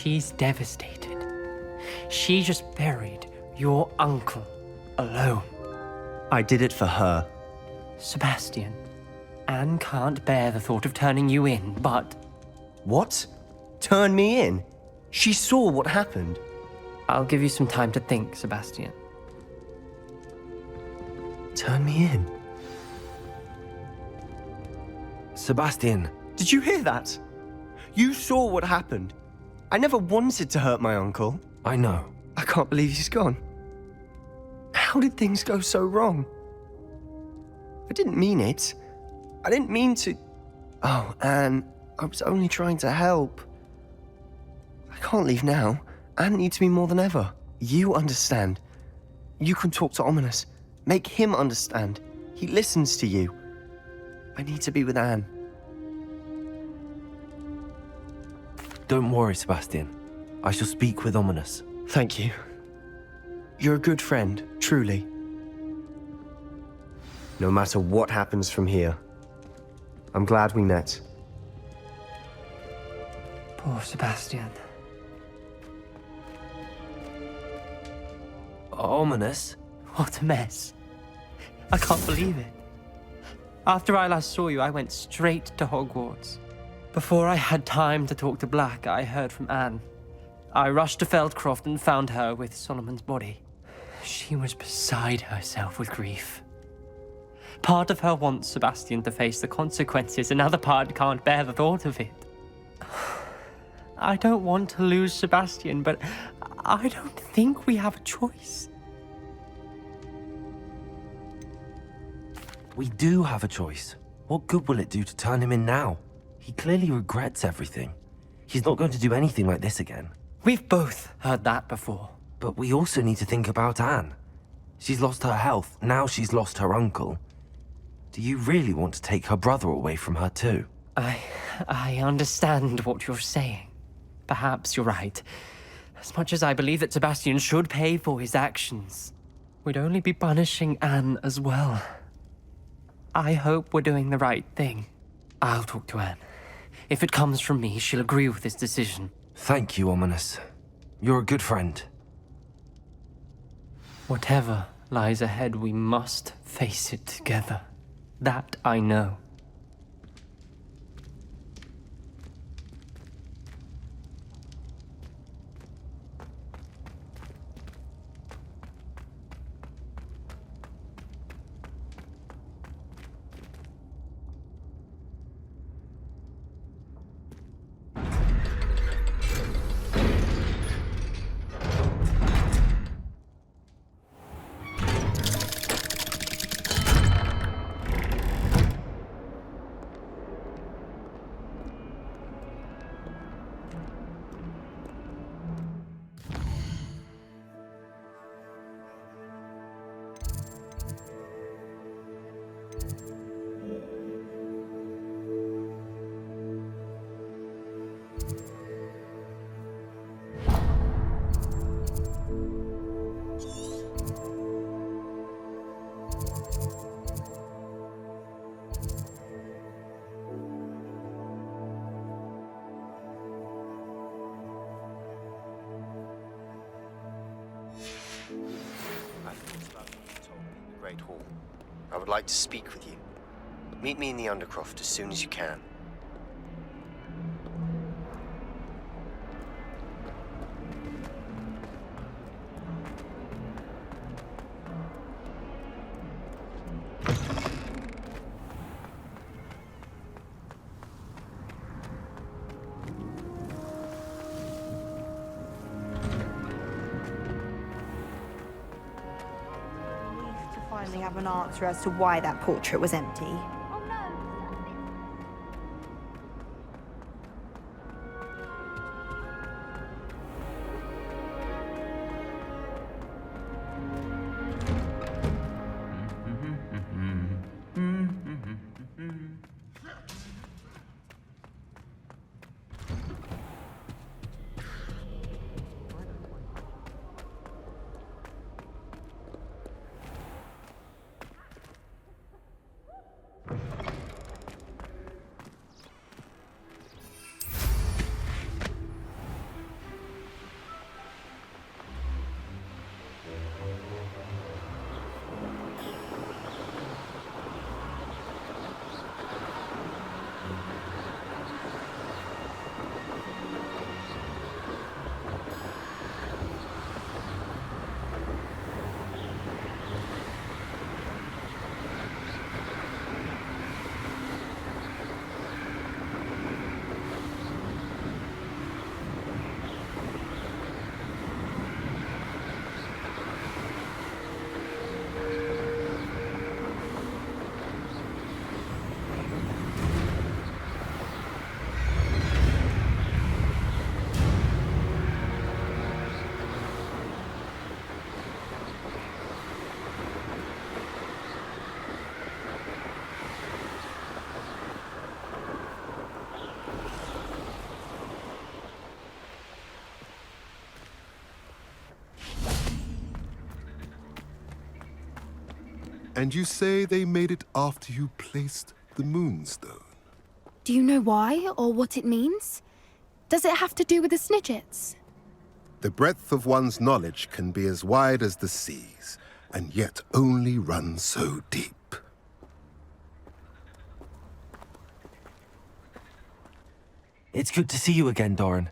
She's devastated. She just buried your uncle alone. I did it for her. Sebastian, Anne can't bear the thought of turning you in, but... What? Turn me in? She saw what happened. I'll give you some time to think, Sebastian. Turn me in? Sebastian. Did you hear that? You saw what happened. I never wanted to hurt my uncle. I know. I can't believe he's gone. How did things go so wrong? I didn't mean it. I didn't mean to... Oh, Anne, I was only trying to help. I can't leave now. Anne needs me more than ever. You understand. You can talk to Ominous. Make him understand. He listens to you. I need to be with Anne. Don't worry, Sebastian. I shall speak with Ominous. Thank you. You're a good friend, truly. No matter what happens from here, I'm glad we met. Poor Sebastian. Ominous? What a mess. I can't believe it. After I last saw you, I went straight to Hogwarts. Before I had time to talk to Black, I heard from Anne. I rushed to Feldcroft and found her with Solomon's body. She was beside herself with grief. Part of her wants Sebastian to face the consequences, another part can't bear the thought of it. I don't want to lose Sebastian, but I don't think we have a choice. We do have a choice. What good will it do to turn him in now? He clearly regrets everything. He's not going to do anything like this again. We've both heard that before. But we also need to think about Anne. She's lost her health, now she's lost her uncle. Do you really want to take her brother away from her too? I understand what you're saying. Perhaps you're right. As much as I believe that Sebastian should pay for his actions, we'd only be punishing Anne as well. I hope we're doing the right thing. I'll talk to Anne. If it comes from me, she'll agree with this decision. Thank you, Ominous. You're a good friend. Whatever lies ahead, we must face it together. That I know. Great Hall. I would like to speak with you. Meet me in the Undercroft as soon as you can. Finally have an answer as to why that portrait was empty. And you say they made it after you placed the moonstone? Do you know why or what it means? Does it have to do with the Snidgets? The breadth of one's knowledge can be as wide as the seas, and yet only run so deep. It's good to see you again, Doran.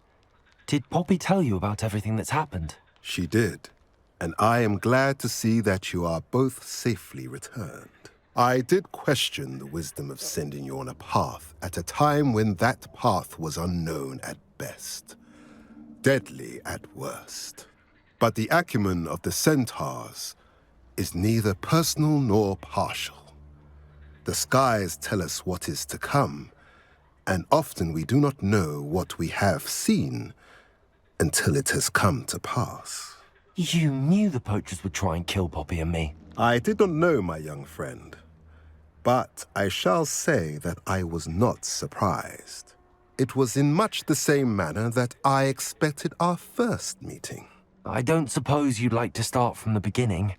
Did Poppy tell you about everything that's happened? She did, and I am glad to see that you are both safely returned. I did question the wisdom of sending you on a path at a time when that path was unknown at best, deadly at worst. But the acumen of the centaurs is neither personal nor partial. The skies tell us what is to come, and often we do not know what we have seen until it has come to pass. You knew the poachers would try and kill Poppy and me. I did not know, my young friend, but I shall say that I was not surprised. It was in much the same manner that I expected our first meeting. I don't suppose you'd like to start from the beginning.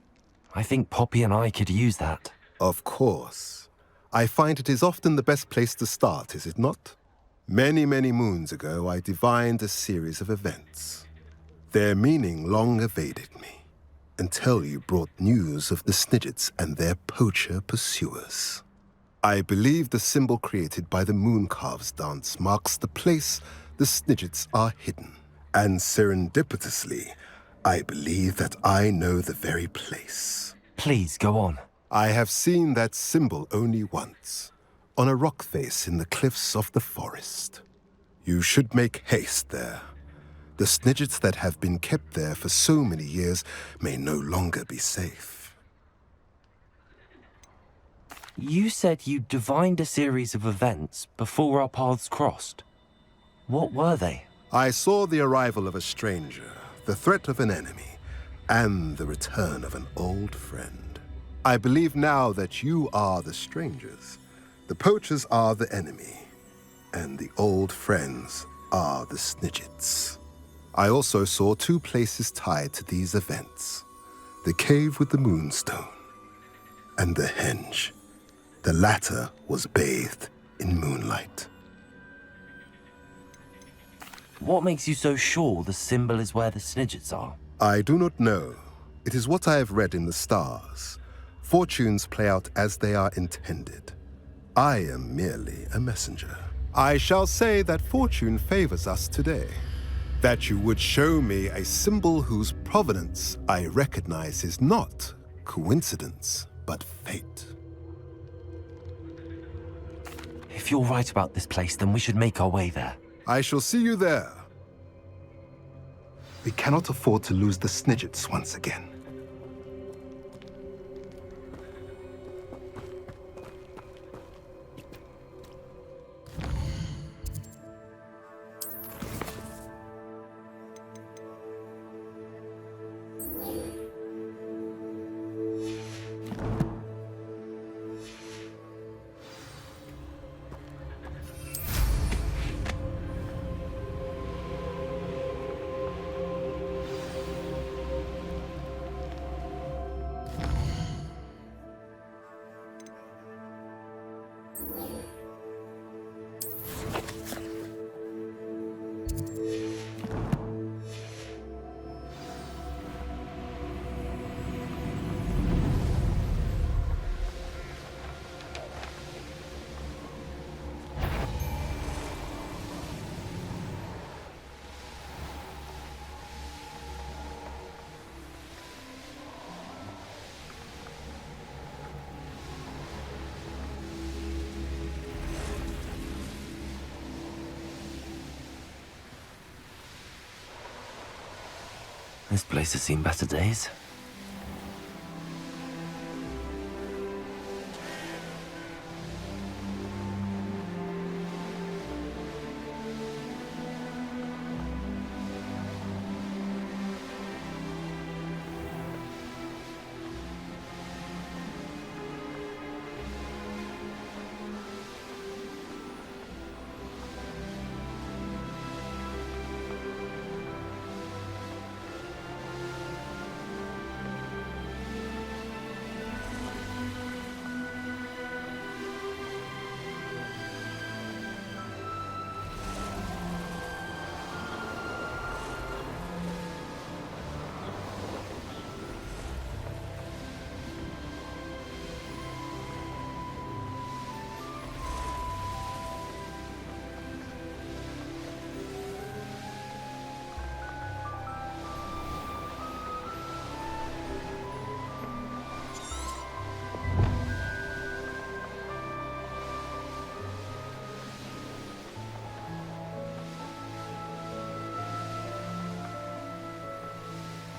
I think Poppy and I could use that. Of course. I find it is often the best place to start, is it not? Many, many moons ago, I divined a series of events. Their meaning long evaded me, until you brought news of the Snidgets and their poacher pursuers. I believe the symbol created by the Mooncalves dance marks the place the Snidgets are hidden. And serendipitously, I believe that I know the very place. Please, go on. I have seen that symbol only once, on a rock face in the cliffs of the forest. You should make haste there. The Snidgets that have been kept there for so many years may no longer be safe. You said you divined a series of events before our paths crossed. What were they? I saw the arrival of a stranger, the threat of an enemy, and the return of an old friend. I believe now that you are the strangers. The poachers are the enemy, and the old friends are the Snidgets. I also saw two places tied to these events: the cave with the moonstone and the henge. The latter was bathed in moonlight. What makes you so sure the symbol is where the Snidgets are? I do not know. It is what I have read in the stars. Fortunes play out as they are intended. I am merely a messenger. I shall say that fortune favors us today. That you would show me a symbol whose provenance I recognize is not coincidence, but fate. If you're right about this place, then we should make our way there. I shall see you there. We cannot afford to lose the Snidgets once again. This place has seen better days.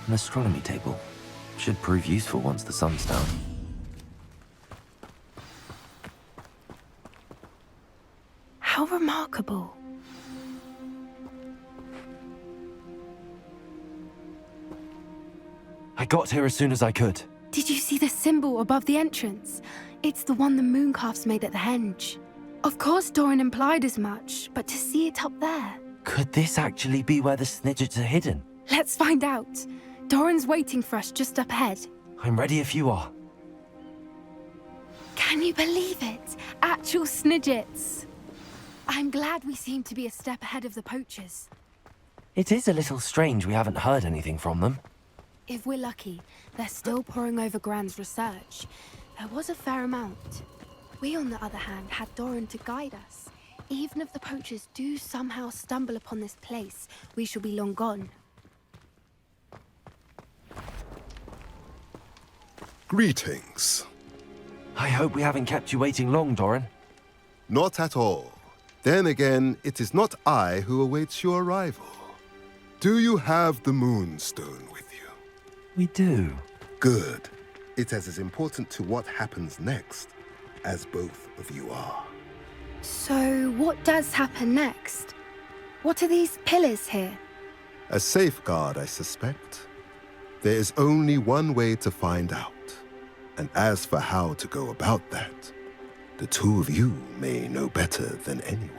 An astronomy table. Should prove useful once the sun's down. How remarkable. I got here as soon as I could. Did you see the symbol above the entrance? It's the one the mooncalfs made at the henge. Of course Doran implied as much, but to see it up there... Could this actually be where the Snidgets are hidden? Let's find out. Doran's waiting for us just up ahead. I'm ready if you are. Can you believe it? Actual Snidgets. I'm glad we seem to be a step ahead of the poachers. It is a little strange we haven't heard anything from them. If we're lucky, they're still poring over Gran's research. There was a fair amount. We, on the other hand, had Doran to guide us. Even if the poachers do somehow stumble upon this place, we shall be long gone. Greetings. I hope we haven't kept you waiting long, Doran. Not at all. Then again, it is not I who awaits your arrival. Do you have the Moonstone with you? We do. Good. It is as important to what happens next as both of you are. So, what does happen next? What are these pillars here? A safeguard, I suspect. There is only one way to find out. And as for how to go about that, the two of you may know better than anyone.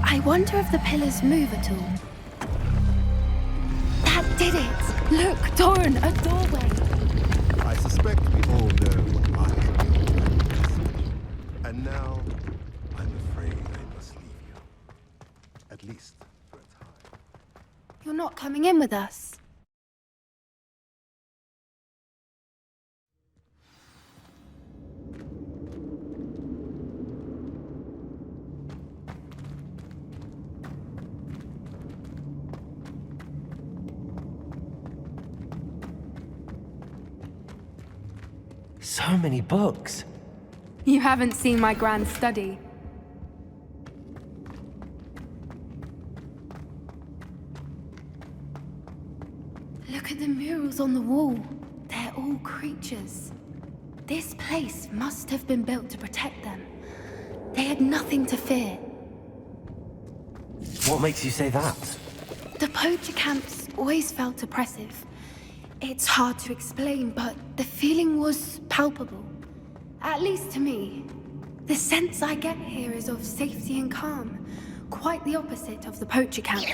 I wonder if the pillars move at all. That did it! Look, Doran, a doorway! I suspect we all know what I am. And now, I'm afraid I must leave you. At least for a time. You're not coming in with us. So many books. You haven't seen my grand study. Look at the murals on the wall. They're all creatures. This place must have been built to protect them. They had nothing to fear. What makes you say that? The poacher camps always felt oppressive. It's hard to explain, but the feeling was palpable. At least to me. The sense I get here is of safety and calm. Quite the opposite of the poacher camps.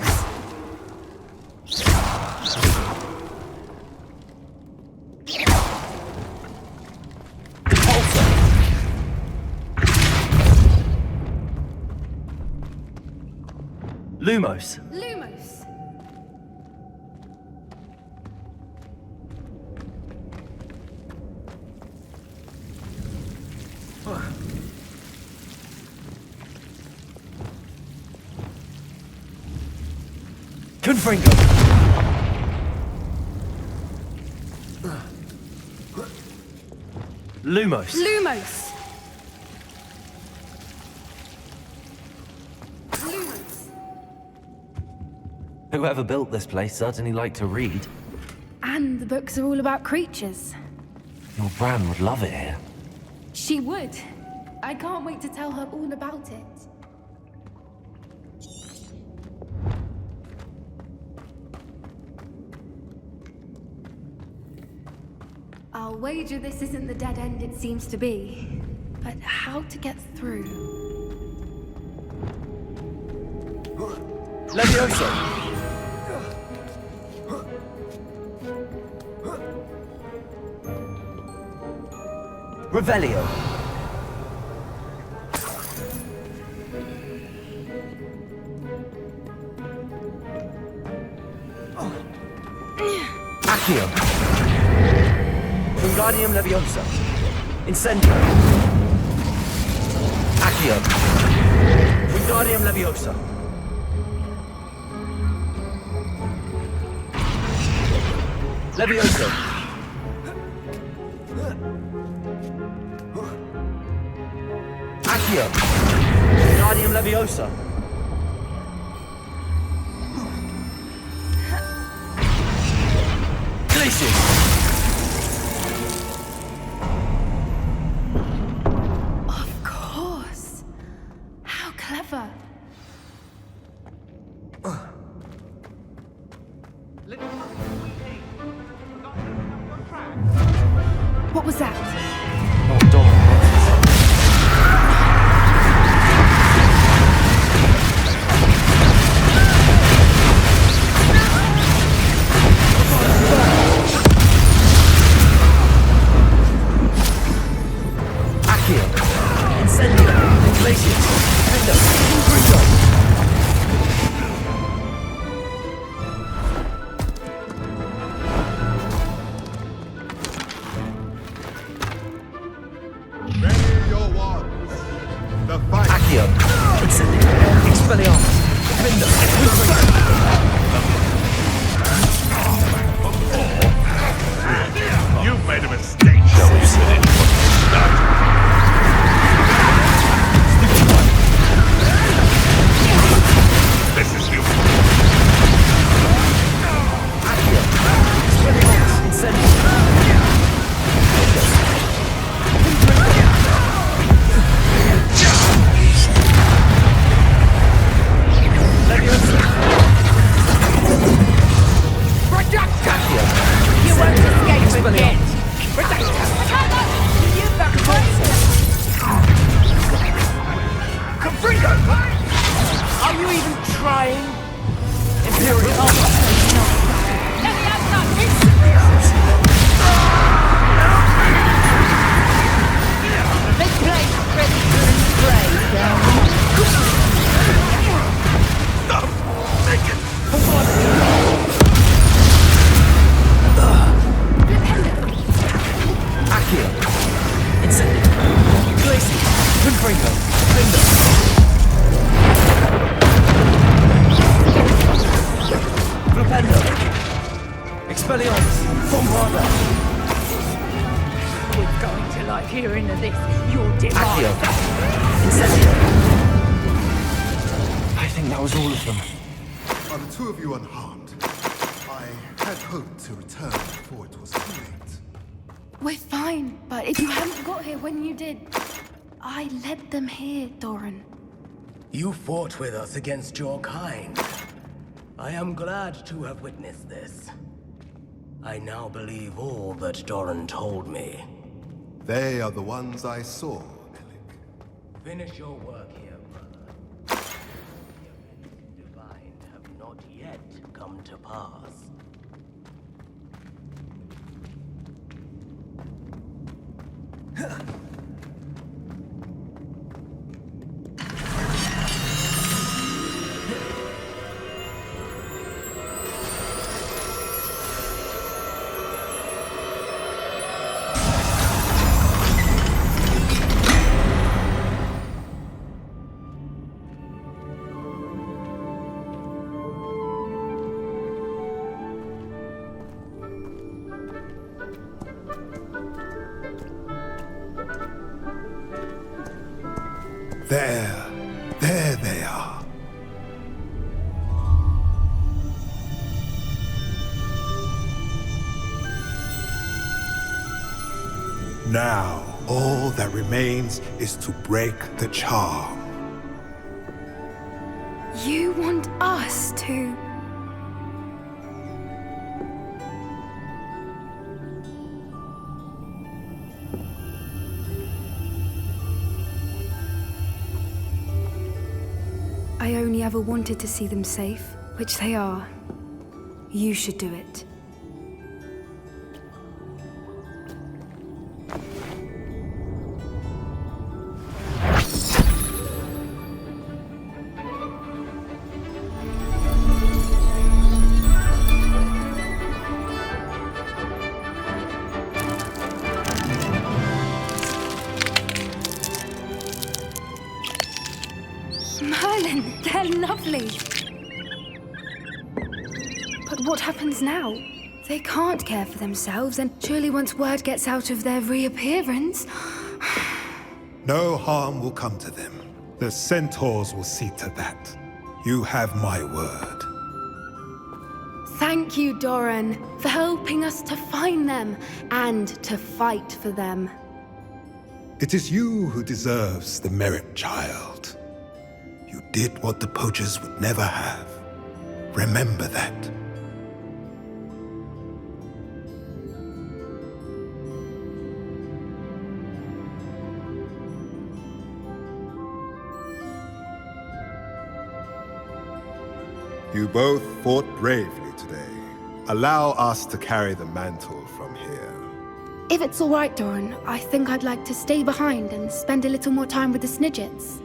Lumos. Lumos! Confringo. Lumos. Lumos! Lumos! Whoever built this place certainly liked to read. And the books are all about creatures. Your Bran would love it here. She would. I can't wait to tell her all about it. I'll wager this isn't the dead end it seems to be. But how to get through? Levioso. Revelio. Accio. Wingardium Leviosa. Incendio. Accio. Wingardium Leviosa. Leviosa. Accio. Wingardium Leviosa. Glacius. Of course. How clever. What was that? Oh, Dom. Accio. Incendio. Glacius. Endo. Brutal. Ready your wands. The fight. Accio. Incendio. Expelliarmus. Endo. You've made a mistake. Shall we see it? This is you. Accio. Expelliarmus. Incendio. Leviosa. Accio. You won't escape Expelliarmus. Are you even trying? Imperial. This place is ready for a spray. Accio. Incendio. Glacius. Confringo. Endo. Flipendo. Expelliarmus. Bombarda. We're going to like hearing of this. Your Accio. demise. Incendio. I think that was all of them. Are the two of you unharmed? I had hoped to return before it was too late. We're fine, but if you hadn't got here when you did, I led them here, Doran. You fought with us against your kind. I am glad to have witnessed this. I now believe all that Doran told me. They are the ones I saw, Alec. Finish your work here, brother. The events divine have not yet come to pass. There they are. Now, all that remains is to break the charm. You want us to... I only ever wanted to see them safe, which they are. You should do it. lovely. But what happens now? They can't care for themselves, and surely once word gets out of their reappearance... No harm will come to them. The centaurs will see to that. You have my word. Thank you, Doran, for helping us to find them and to fight for them. It is you who deserves the merit, child. You did what the poachers would never have. Remember that. You both fought bravely today. Allow us to carry the mantle from here. If it's all right, Doran, I think I'd like to stay behind and spend a little more time with the Snidgets.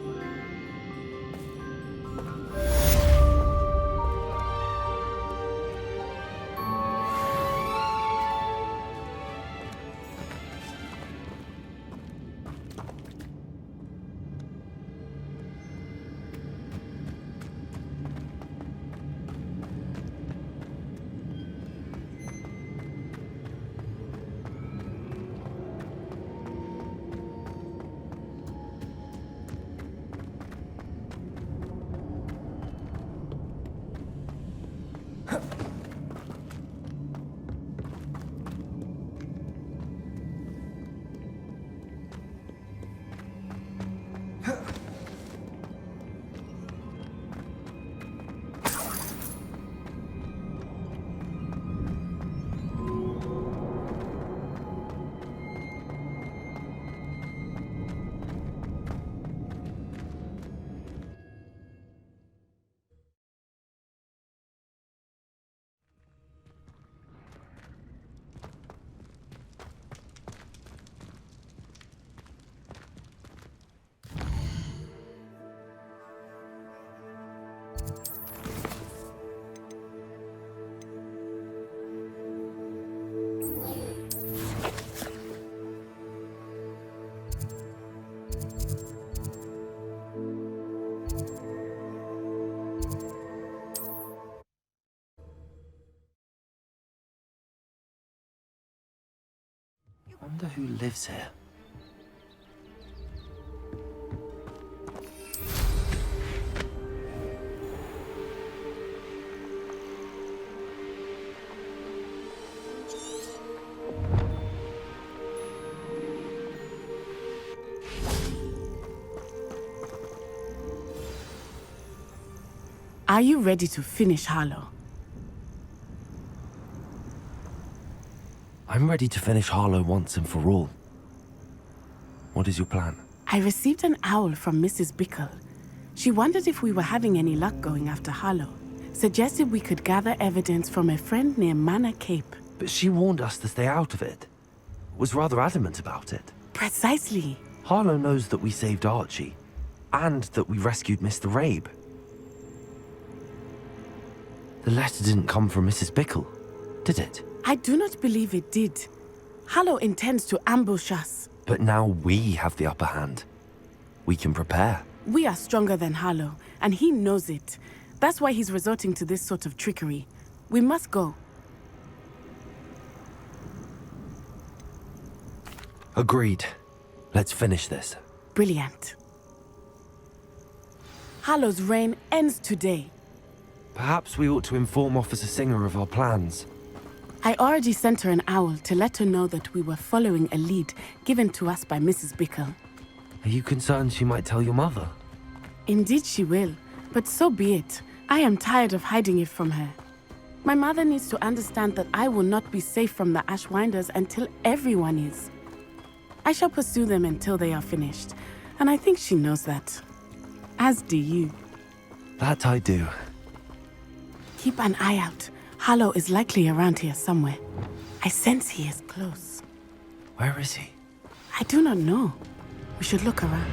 I wonder who lives here. Are you ready to finish Harlow? I'm ready to finish Harlow once and for all. What is your plan? I received an owl from Mrs. Bickle. She wondered if we were having any luck going after Harlow. Suggested we could gather evidence from a friend near Manor Cape. But she warned us to stay out of it. Was rather adamant about it. Precisely. Harlow knows that we saved Archie, and that we rescued Mr. Rabe. The letter didn't come from Mrs. Bickle, did it? I do not believe it did. Harlow intends to ambush us. But now we have the upper hand. We can prepare. We are stronger than Harlow, and he knows it. That's why he's resorting to this sort of trickery. We must go. Agreed. Let's finish this. Brilliant. Harlow's reign ends today. Perhaps we ought to inform Officer Singer of our plans. I already sent her an owl to let her know that we were following a lead given to us by Mrs. Bickle. Are you concerned she might tell your mother? Indeed she will, but so be it. I am tired of hiding it from her. My mother needs to understand that I will not be safe from the Ashwinders until everyone is. I shall pursue them until they are finished, and I think she knows that. As do you. That I do. Keep an eye out. Harlow is likely around here somewhere. I sense he is close. Where is he? I do not know. We should look around.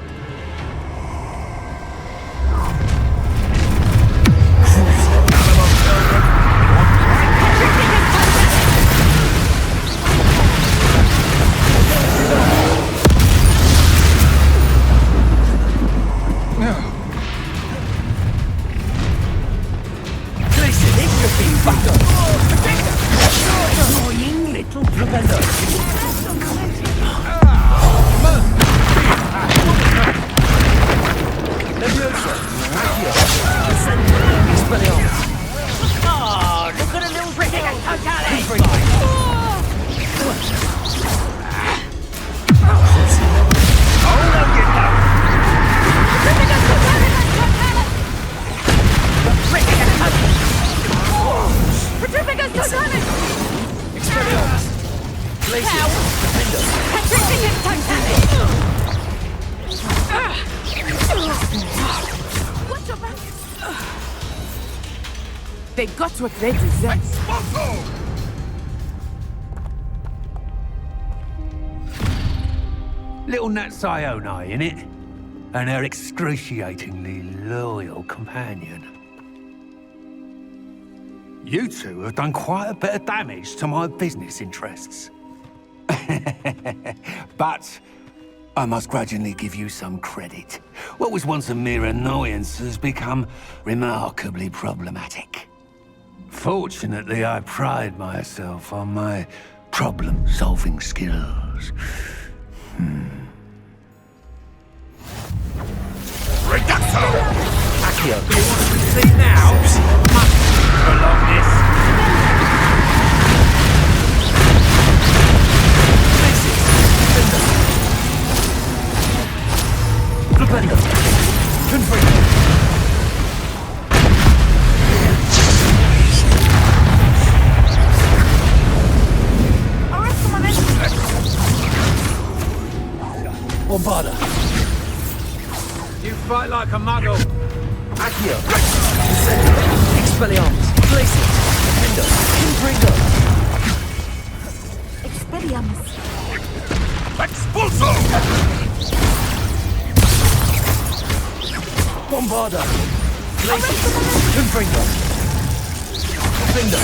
They got what they deserve. Little Nat Sione, innit? And her excruciatingly loyal companion. You two have done quite a bit of damage to my business interests. But I must grudgingly give you some credit. What was once a mere annoyance has become remarkably problematic. Fortunately, I pride myself on my problem-solving skills. Reducto! Accio! You want to see now? Must prolong this. Flipendo! Confringo! Bombarda! You fight like a muggle. Accio! Expelliarmus! Glacius! Defendo! Confringo! Expelliarmus. Expulso! Bombarda! Glacius! Confringo! Defendo!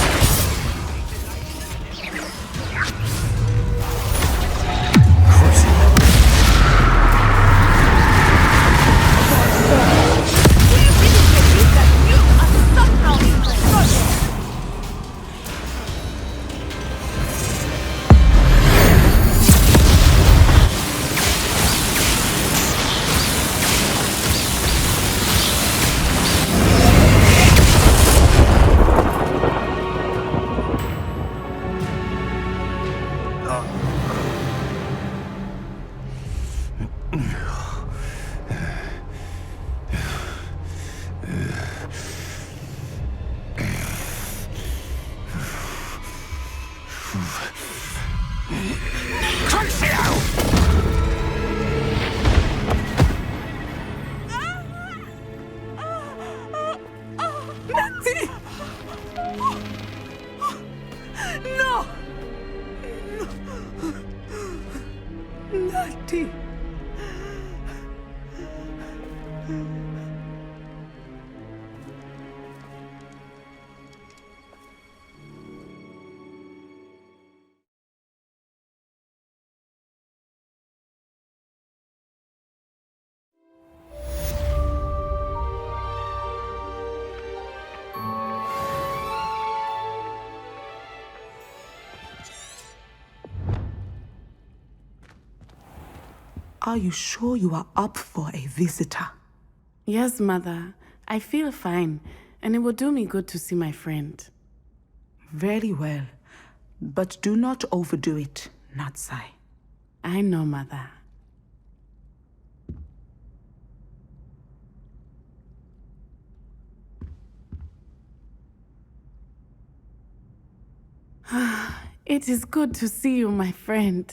Are you sure you are up for a visitor? Yes, Mother. I feel fine, and it will do me good to see my friend. Very well. But do not overdo it, Natsai. I know, Mother. It is good to see you, my friend.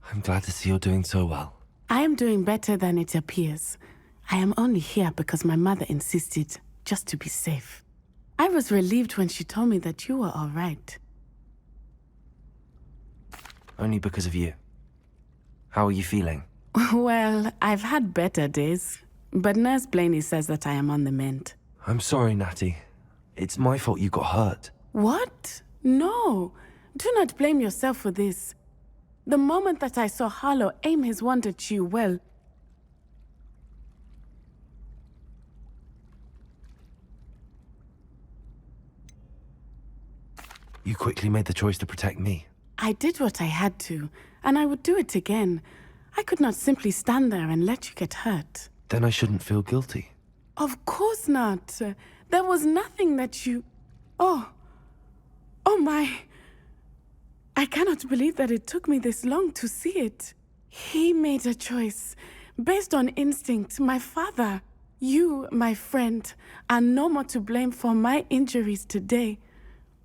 I'm glad to see you're doing so well. I am doing better than it appears. I am only here because my mother insisted, just to be safe. I was relieved when she told me that you were all right. Only because of you. How are you feeling? Well, I've had better days, but Nurse Blaney says that I am on the mend. I'm sorry, Natty. It's my fault you got hurt. What? No. Do not blame yourself for this. The moment that I saw Harlow aim his wand at you, well... You quickly made the choice to protect me. I did what I had to, and I would do it again. I could not simply stand there and let you get hurt. Then I shouldn't feel guilty. Of course not. There was nothing that you... Oh my... I cannot believe that it took me this long to see it. He made a choice, based on instinct. My father, you, my friend, are no more to blame for my injuries today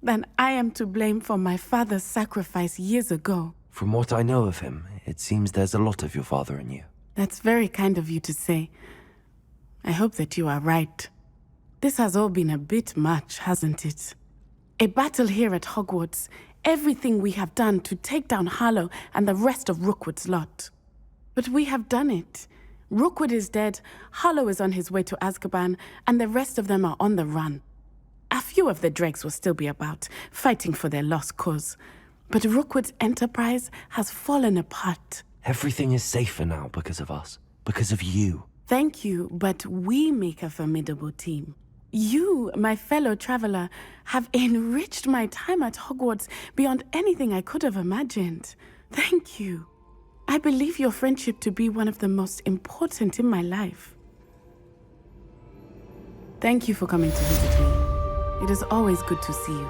than I am to blame for my father's sacrifice years ago. From what I know of him, it seems there's a lot of your father in you. That's very kind of you to say. I hope that you are right. This has all been a bit much, hasn't it? A battle here at Hogwarts. Everything we have done to take down Harlow and the rest of Rookwood's lot. But we have done it. Rookwood is dead, Harlow is on his way to Azkaban, and the rest of them are on the run. A few of the dregs will still be about, fighting for their lost cause. But Rookwood's enterprise has fallen apart. Everything is safer now because of us. Because of you. Thank you, but we make a formidable team. You, my fellow traveler, have enriched my time at Hogwarts beyond anything I could have imagined. Thank you. I believe your friendship to be one of the most important in my life. Thank you for coming to visit me. It is always good to see you.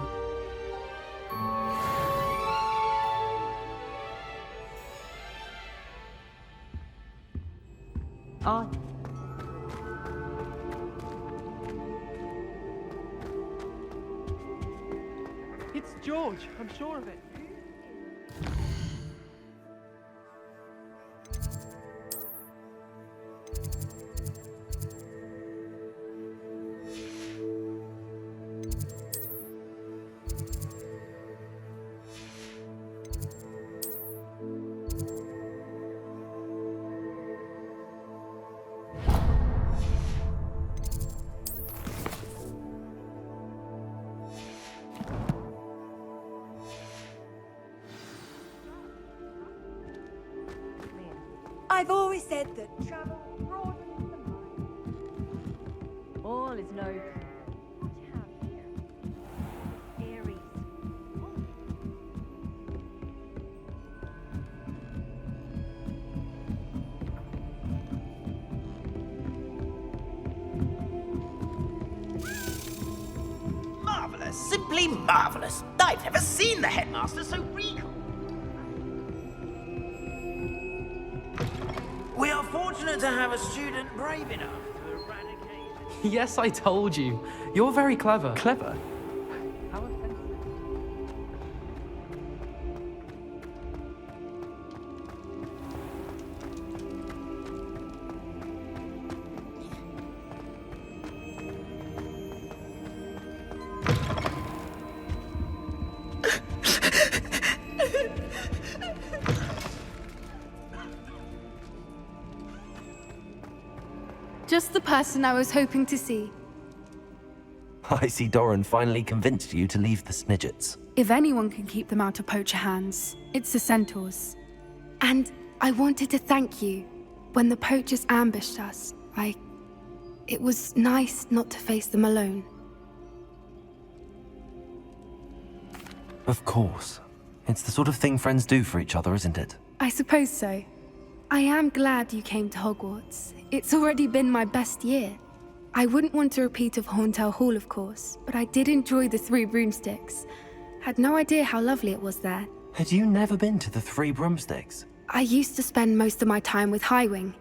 It's George, I'm sure of it. I've always said that travel broadens the mind. All is no. What do you have here? Aries. Marvelous, simply marvelous. I've never seen the headmaster so regal. We are fortunate to have a student brave enough to eradicate... Yes, I told you. You're very clever. Clever? How offensive. Just the person I was hoping to see. I see Doran finally convinced you to leave the Snidgets. If anyone can keep them out of poacher hands, it's the centaurs. And I wanted to thank you. When the poachers ambushed us, it was nice not to face them alone. Of course. It's the sort of thing friends do for each other, isn't it? I suppose so. I am glad you came to Hogwarts. It's already been my best year. I wouldn't want a repeat of Hauntel Hall, of course, but I did enjoy the Three Broomsticks. Had no idea how lovely it was there. Had you never been to the Three Broomsticks? I used to spend most of my time with Highwing,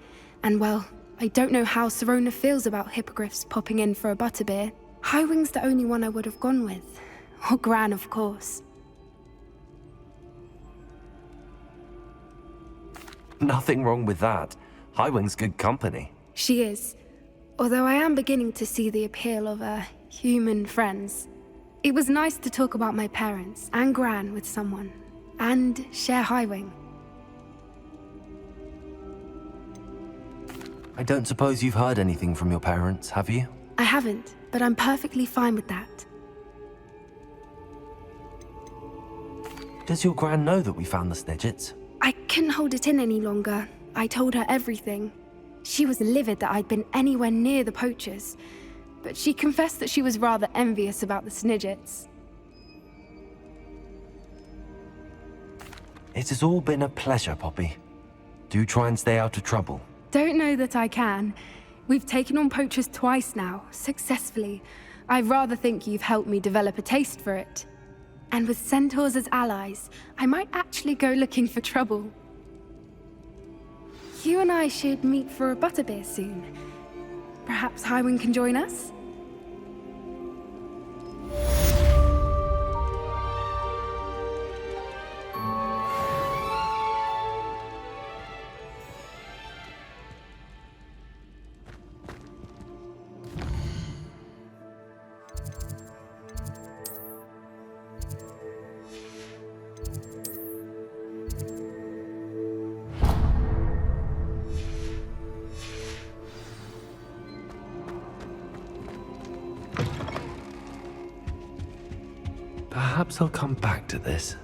and well, I don't know how Serona feels about hippogriffs popping in for a butterbeer. Highwing's the only one I would have gone with. Or Gran, of course. Nothing wrong with that. Highwing's good company. She is. Although I am beginning to see the appeal of human friends. It was nice to talk about my parents and Gran with someone, and share Highwing. I don't suppose you've heard anything from your parents, have you? I haven't, but I'm perfectly fine with that. Does your Gran know that we found the Snidgets? I couldn't hold it in any longer. I told her everything. She was livid that I'd been anywhere near the poachers, but she confessed that she was rather envious about the Snidgets. It has all been a pleasure, Poppy. Do try and stay out of trouble. Don't know that I can. We've taken on poachers twice now, successfully. I rather think you've helped me develop a taste for it. And with centaurs as allies, I might actually go looking for trouble. You and I should meet for a butterbeer soon. Perhaps Highwing can join us? Perhaps I'll come back to this.